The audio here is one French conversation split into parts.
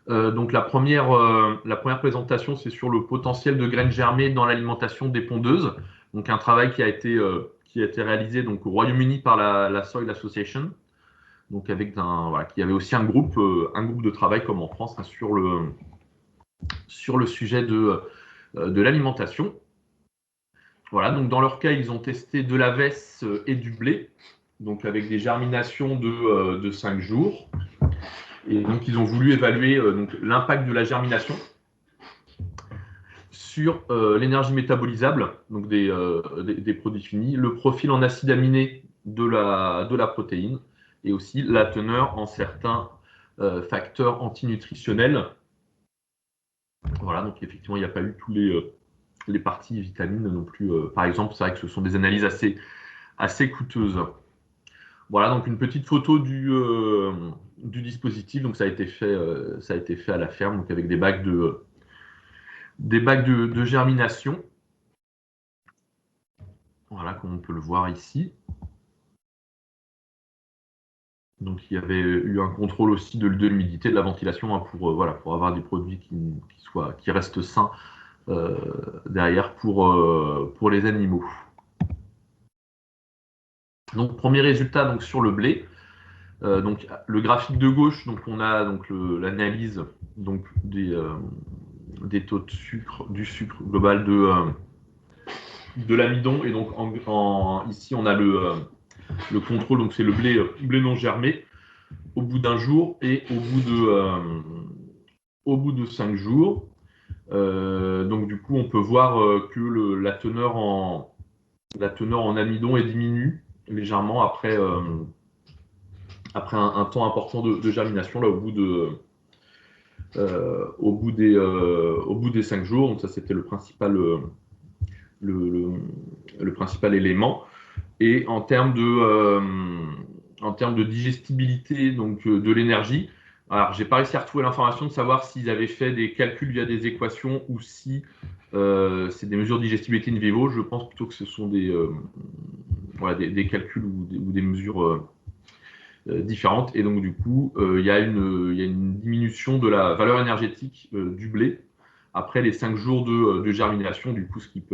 Donc la première présentation, c'est sur le potentiel de graines germées dans l'alimentation des pondeuses. Donc un travail qui a été réalisé donc, au Royaume-Uni par la Soil Association. Donc voilà, qui avait aussi un groupe de travail comme en France hein, sur le sujet de l'alimentation. Voilà, donc dans leur cas, ils ont testé de la vesse et du blé, donc avec des germinations de 5 jours. Et donc, ils ont voulu évaluer l'impact de la germination sur l'énergie métabolisable, donc des produits finis, le profil en acides aminés de la protéine et aussi la teneur en certains facteurs antinutritionnels. Voilà, donc effectivement, il n'y a pas eu tous les parties vitamines non plus. Par exemple, c'est vrai que ce sont des analyses assez coûteuses. Voilà, donc une petite photo du dispositif. Donc ça a été fait à la ferme, donc avec des bacs de germination. Voilà, comme on peut le voir ici. Donc il y avait eu un contrôle aussi de l'humidité, de la ventilation hein, pour avoir des produits qui restent sains derrière pour les animaux. Donc premier résultat donc, sur le blé. Donc le graphique de gauche, donc on a donc l'analyse donc des taux de sucre, du sucre global de l'amidon et donc ici on a le contrôle, donc c'est le blé non germé au bout d'un jour et au bout de 5 jours. Donc du coup on peut voir que la teneur en amidon est diminue légèrement après un temps important de germination là au bout des 5 jours. Donc ça c'était le principal élément. Et en termes de digestibilité donc de l'énergie, alors j'ai pas réussi à retrouver l'information de savoir s'ils avaient fait des calculs via des équations ou si c'est des mesures de digestibilité in vivo. Je pense plutôt que ce sont voilà, des calculs ou des mesures différentes. Et donc, du coup, il y a une diminution de la valeur énergétique du blé après les 5 jours de germination, du coup, ce qui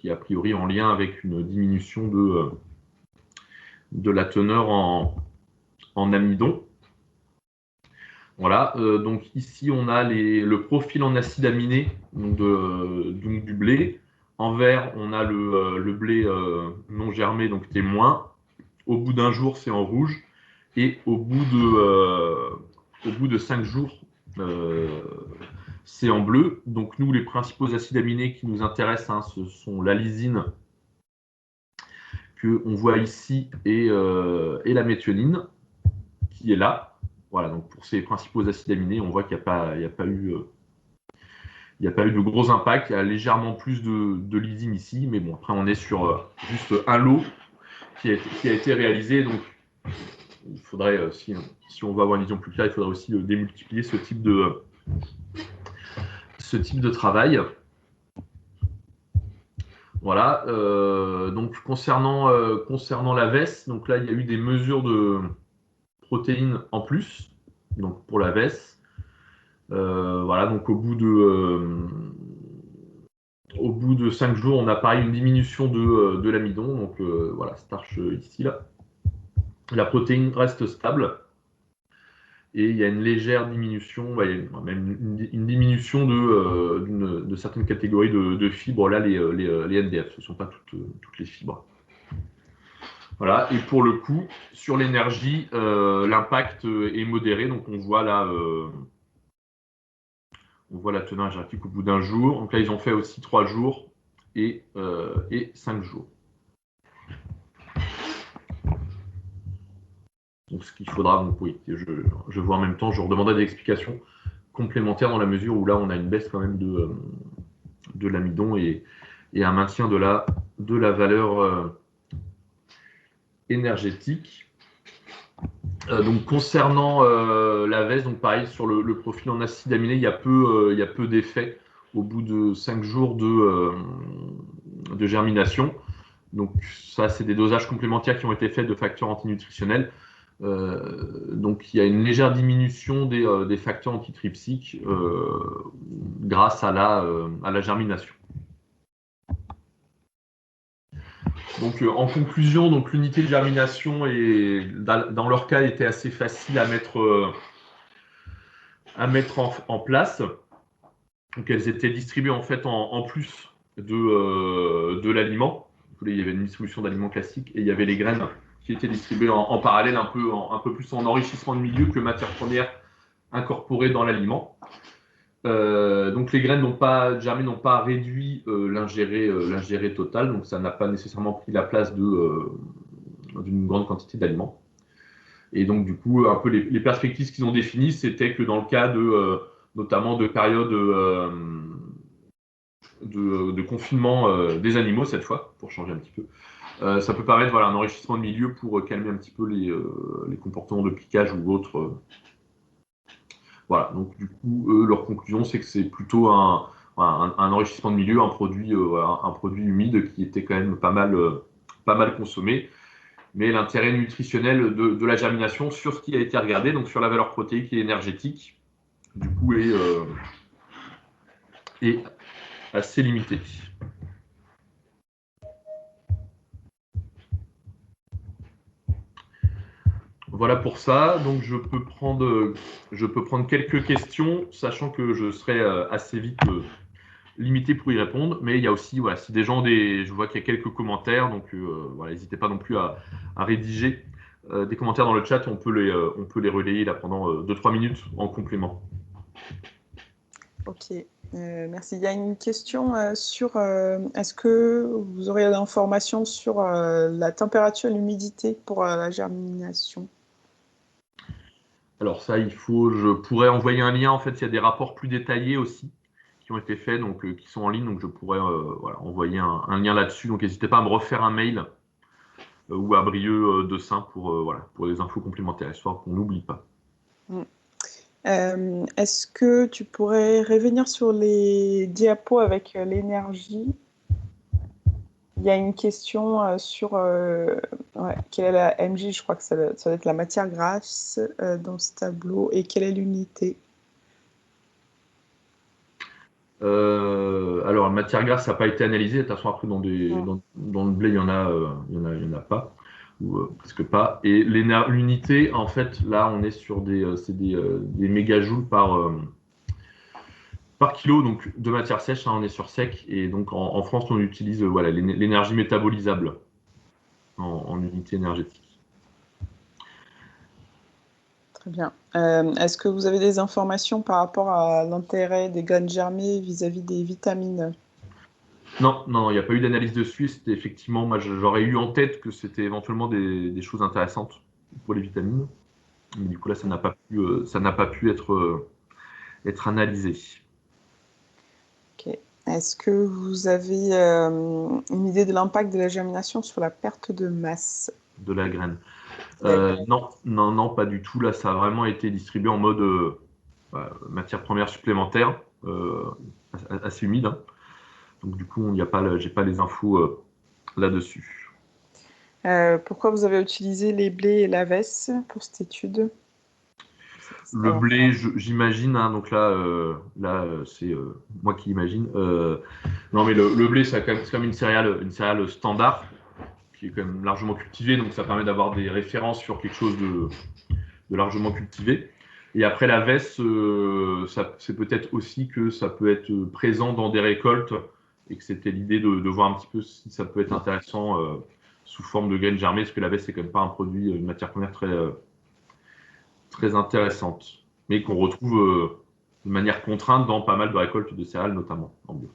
est a priori en lien avec une diminution de la teneur en amidon. Voilà, donc ici on a le profil en acides aminés donc du blé. En vert, on a le blé non germé, donc témoin. Au bout d'un jour, c'est en rouge. Et au bout de 5 jours, c'est en bleu. Donc nous, les principaux acides aminés qui nous intéressent, hein, ce sont la lysine qu'on voit ici et la méthionine qui est là. Voilà, donc pour ces principaux acides aminés, on voit qu'il n'y a pas eu de gros impacts. Il y a légèrement plus de lysine ici, mais bon, après on est sur juste un lot qui a été réalisé. Donc il faudrait, si on veut avoir une vision plus claire, il faudrait aussi démultiplier ce type de travail. Voilà. Donc concernant la veste, donc là il y a eu des mesures de protéines en plus, donc pour la veste. Voilà, donc au bout de 5 jours, on a pareil une diminution de l'amidon. Donc voilà, starch ici là. La protéine reste stable. Et il y a une légère diminution, même une diminution de certaines catégories de fibres. Là, les NDF, ce ne sont pas toutes les fibres. Voilà. Et pour le coup, sur l'énergie, l'impact est modéré. Donc on voit là, on voit la teneur énergétique au bout d'un jour. Donc là, ils ont fait aussi 3 jours et 5 jours. Donc ce qu'il faudra, donc, oui, je vois en même temps, je redemanderai des explications complémentaires dans la mesure où là, on a une baisse quand même de l'amidon et un maintien de la valeur énergétique. Donc concernant la veste, donc pareil sur le profil en acide aminé, il y a peu d'effets au bout de 5 jours de germination. Donc ça, c'est des dosages complémentaires qui ont été faits de facteurs antinutritionnels. Donc il y a une légère diminution des facteurs antitrypsiques grâce à la germination. Donc en conclusion, donc l'unité de germination dans leur cas était assez facile à mettre en place. Donc elles étaient distribuées en fait en plus de l'aliment. Il y avait une distribution d'aliments classique et il y avait les graines qui étaient distribuées en parallèle, un peu plus en enrichissement de milieu que matière première incorporée dans l'aliment. Donc les graines n'ont pas réduit l'ingéré total, donc ça n'a pas nécessairement pris la place d'une grande quantité d'aliments. Et donc du coup, un peu les perspectives qu'ils ont définies, c'était que dans le cas notamment de périodes de confinement des animaux cette fois, pour changer un petit peu, ça peut permettre un enrichissement de milieu pour calmer un petit peu les comportements de piquage ou autres. Voilà, donc du coup, eux, leur conclusion, c'est que c'est plutôt un enrichissement de milieu, un produit humide qui était quand même pas mal consommé. Mais l'intérêt nutritionnel de la germination sur ce qui a été regardé, donc sur la valeur protéique et énergétique, du coup, est assez limité. Voilà pour ça. Donc je peux prendre quelques questions, sachant que je serai assez vite limité pour y répondre. Mais il y a aussi, si des gens je vois qu'il y a quelques commentaires, donc n'hésitez pas non plus à rédiger des commentaires dans le chat. On peut les relayer là pendant 2-3 minutes en complément. Ok, merci. Il y a une question sur est-ce que vous aurez l'information sur la température et l'humidité pour la germination? Alors ça, je pourrais envoyer un lien. En fait, il y a des rapports plus détaillés aussi qui ont été faits, donc qui sont en ligne. Donc je pourrais envoyer un lien là-dessus. Donc n'hésitez pas à me refaire un mail ou à Brieux de Saint pour des infos complémentaires, histoire qu'on n'oublie pas. Est-ce que tu pourrais revenir sur les diapos avec l'énergie? Il y a une question sur quelle est la MJ, je crois que ça doit être la matière grasse dans ce tableau, et quelle est l'unité? Alors, la matière grasse, ça n'a pas été analysé. De toute façon, après, dans le blé, il y en a pas, ou presque pas. Et l'unité, en fait, là, on est sur des mégajoules par kilo, donc de matière sèche, on est sur sec. Et donc, en France, on utilise l'énergie métabolisable en unité énergétique. Très bien. Est-ce que vous avez des informations par rapport à l'intérêt des graines germées vis-à-vis des vitamines? Non, il n'y a pas eu d'analyse dessus. C'était effectivement, moi, j'aurais eu en tête que c'était éventuellement des choses intéressantes pour les vitamines. Mais du coup, là, ça n'a pas pu être analysé. Ok. Est-ce que vous avez une idée de l'impact de la germination sur la perte de masse De la graine. Non, pas du tout. Là, ça a vraiment été distribué en mode matière première supplémentaire, assez humide. Hein. Donc, du coup, j'ai pas les infos là-dessus. Pourquoi vous avez utilisé les blés et la vesse pour cette étude? Le blé, j'imagine, hein, donc là c'est moi qui imagine. Non, mais le blé, c'est quand même une céréale standard, qui est quand même largement cultivée, donc ça permet d'avoir des références sur quelque chose de largement cultivé. Et après, la vesse, c'est peut-être aussi que ça peut être présent dans des récoltes, et que c'était l'idée de voir un petit peu si ça peut être intéressant sous forme de graines germées, parce que la vesse, c'est quand même pas un produit, une matière première très intéressante, mais qu'on retrouve de manière contrainte dans pas mal de récoltes de céréales, notamment en bio.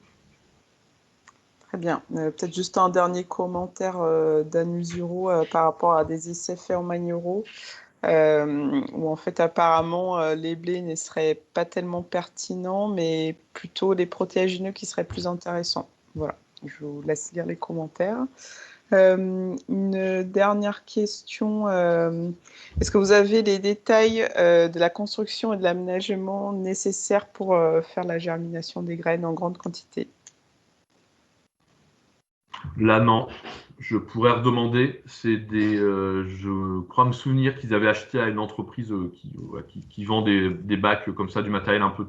Très bien. Peut-être juste un dernier commentaire d'Anusuro par rapport à des essais faits en Magneuro, où en fait apparemment les blés ne seraient pas tellement pertinents, mais plutôt les protéagineux qui seraient plus intéressants. Voilà, je vous laisse lire les commentaires. Une dernière question. Est-ce que vous avez les détails de la construction et de l'aménagement nécessaires pour faire la germination des graines en grande quantité? Là, non. Je pourrais redemander. Je crois me souvenir qu'ils avaient acheté à une entreprise qui vend des bacs comme ça, du matériel un peu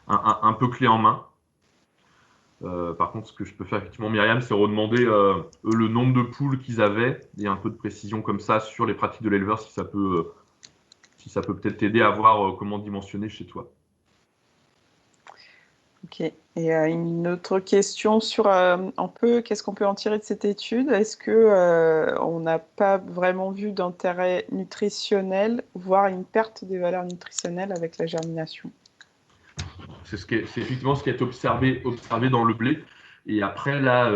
un peu clé en main. Par contre, ce que je peux faire effectivement, Myriam, c'est redemander eux, le nombre de poules qu'ils avaient et un peu de précision comme ça sur les pratiques de l'éleveur, si ça peut peut-être t'aider à voir comment dimensionner chez toi. Ok. Et une autre question sur un peu qu'est-ce qu'on peut en tirer de cette étude? Est-ce que on n'a pas vraiment vu d'intérêt nutritionnel, voire une perte des valeurs nutritionnelles avec la germination? C'est effectivement ce qui a été observé dans le blé. Et après, là,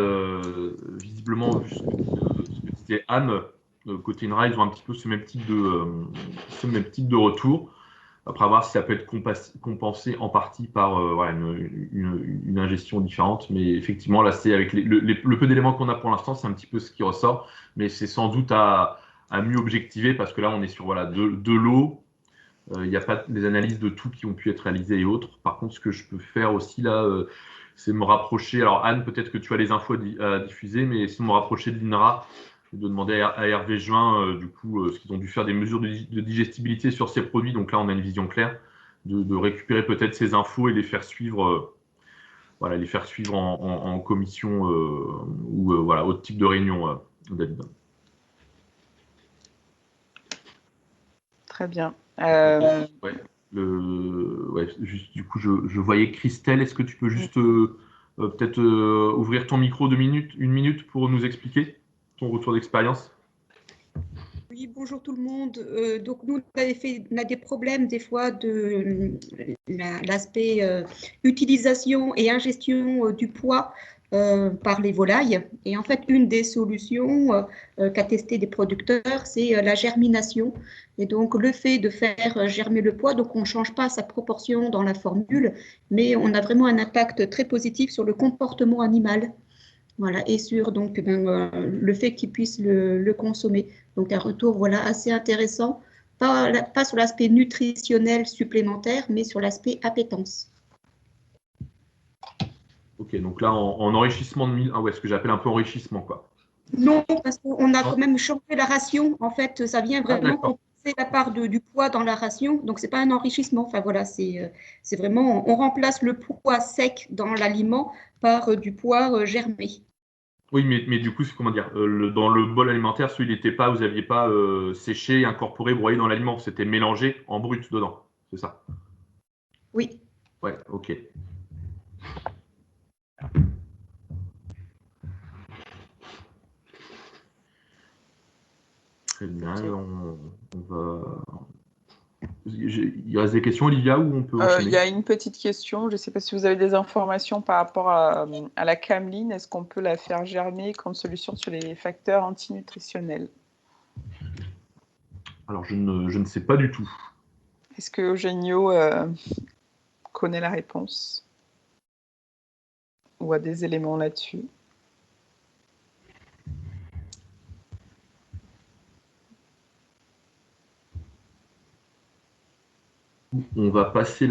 visiblement, vu ce que disait Anne, côté INRA, ils ont un petit peu ce même type de retour. Après, à voir si ça peut être compensé en partie par voilà, une ingestion différente. Mais effectivement, là, c'est avec le peu d'éléments qu'on a pour l'instant, c'est un petit peu ce qui ressort. Mais c'est sans doute à mieux objectiver parce que là, on est sur voilà, de l'eau. Il n'y a pas les analyses de tout qui ont pu être réalisées et autres. Par contre, ce que je peux faire aussi là, c'est me rapprocher. Alors, Anne, peut-être que tu as les infos à diffuser, mais c'est me rapprocher de l'INRA, de demander à Hervé Juin, du coup, ce qu'ils ont dû faire des mesures de digestibilité sur ces produits. Donc là, on a une vision claire de récupérer peut-être ces infos et les faire suivre, voilà, les faire suivre en commission ou voilà, autre type de réunion, David. Très bien. Ouais, ouais, juste, du coup, je voyais Christelle. Est-ce que tu peux juste peut-être ouvrir ton micro une minute pour nous expliquer ton retour d'expérience? Oui, bonjour tout le monde. Donc nous, on a des problèmes des fois de l'aspect utilisation et ingestion du poids par les volailles. Et en fait, une des solutions qu'a testé des producteurs, c'est la germination. Et donc le fait de faire germer le poids, donc on ne change pas sa proportion dans la formule, mais on a vraiment un impact très positif sur le comportement animal. Voilà, et sur donc, le fait qu'ils puissent le consommer. Donc un retour voilà, assez intéressant, pas sur l'aspect nutritionnel supplémentaire, mais sur l'aspect appétence. Ok, donc là, en enrichissement de mille, ah ouais, ce que j'appelle un peu enrichissement, quoi. Non, parce qu'on a Non. quand même changé la ration. En fait, ça vient Ah, vraiment d'accord. compenser la part du poids dans la ration. Donc, ce n'est pas un enrichissement. Enfin, voilà, c'est vraiment, on remplace le poids sec dans l'aliment par du poids germé. Oui, mais du coup, c'est comment dire, dans le bol alimentaire, celui n'était pas, vous n'aviez pas séché, incorporé, broyé dans l'aliment, c'était mélangé en brut dedans, c'est ça? Oui. Ouais, ok. Très bien, Ok. on va. Il reste des questions, Olivia, ou on peut Il enchaîner? y a une petite question. Je ne sais pas si vous avez des informations par rapport à la cameline. Est-ce qu'on peut la faire germer comme solution sur les facteurs antinutritionnels? Alors, je ne sais pas du tout. Est-ce que Eugenio connaît la réponse ou a des éléments là-dessus? On va passer